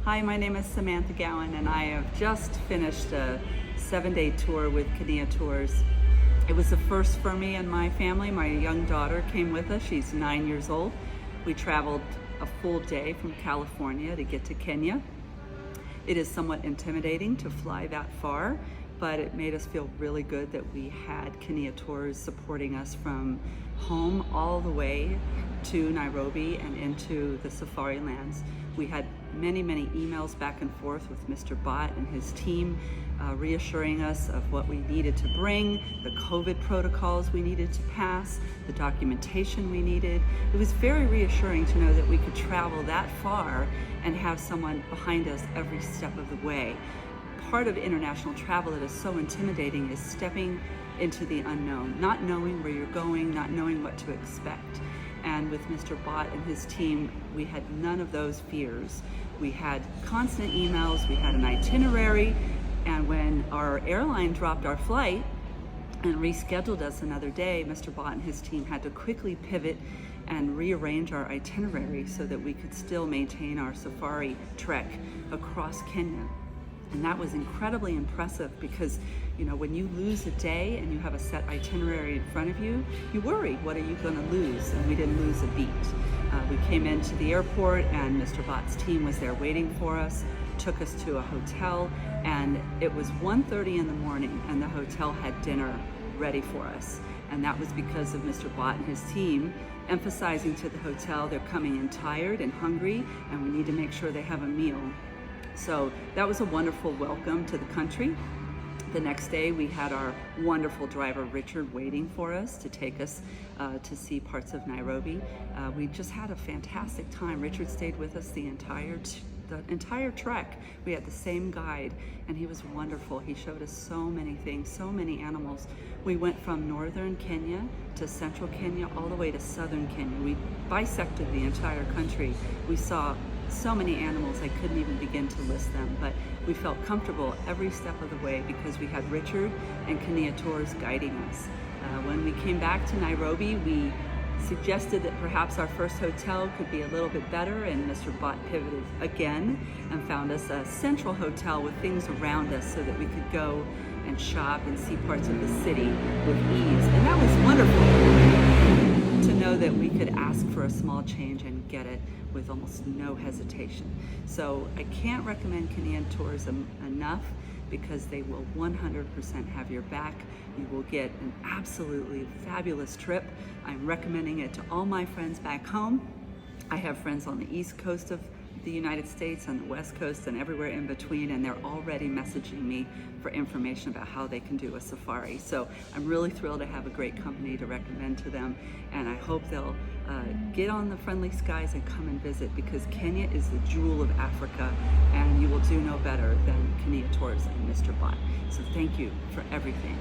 Hi, my name is Samantha Gowan, and I have just finished a 7-day tour with Kenia Tours. It was the first for me and my family. My young daughter came with us. She's 9 years old. We traveled a full day from California to get to Kenya. It is somewhat intimidating to fly that far, but it made us feel really good that we had Kenia Tours supporting us from home all the way to Nairobi and into the safari lands. We had many emails back and forth with Mr. Bott and his team, reassuring us of what we needed to bring, the COVID protocols we needed to pass, the documentation we needed. It was very reassuring to know that we could travel that far and have someone behind us every step of the way. Part of international travel that is so intimidating is stepping into the unknown, not knowing where you're going, not knowing what to expect. And with Mr. Bott and his team, we had none of those fears. We had constant emails, we had an itinerary, and when our airline dropped our flight and rescheduled us another day, Mr. Bott and his team had to quickly pivot and rearrange our itinerary so that we could still maintain our safari trek across Kenya. And that was incredibly impressive because, you know, when you lose a day and you have a set itinerary in front of you, you worry, what are you going to lose? And we didn't lose a beat. We came into the airport and Mr. Bott's team was there waiting for us, took us to a hotel, and it was 1:30 in the morning and the hotel had dinner ready for us. And that was because of Mr. Bott and his team emphasizing to the hotel they're coming in tired and hungry and we need to make sure they have a meal. So that was a wonderful welcome to the country. The next day we had our wonderful driver Richard waiting for us to take us to see parts of Nairobi. We just had a fantastic time. Richard stayed with us the entire trek. We had the same guide and he was wonderful. He showed us so many things, so many animals. We went from northern Kenya to central Kenya all the way to southern Kenya. We bisected the entire country. We saw so many animals I couldn't even begin to list them, but we felt comfortable every step of the way because we had Richard and Kenia Tours guiding us. When we came back to Nairobi, we suggested that perhaps our first hotel could be a little bit better, and Mr. Bott pivoted again and found us a central hotel with things around us so that we could go and shop and see parts of the city with ease. And that was wonderful to know that we could ask for a small change and get it with almost no hesitation. So I can't recommend Kenia Tours enough because they will 100% have your back. You will get an absolutely fabulous trip. I'm recommending it to all my friends back home. I have friends on the East Coast of the United States and the West Coast and everywhere in between, and they're already messaging me for information about how they can do a safari. So I'm really thrilled to have a great company to recommend to them, and I hope they'll get on the friendly skies and come and visit because Kenya is the jewel of Africa and you will do no better than Kenia Tours and Mr. Bott. So thank you for everything.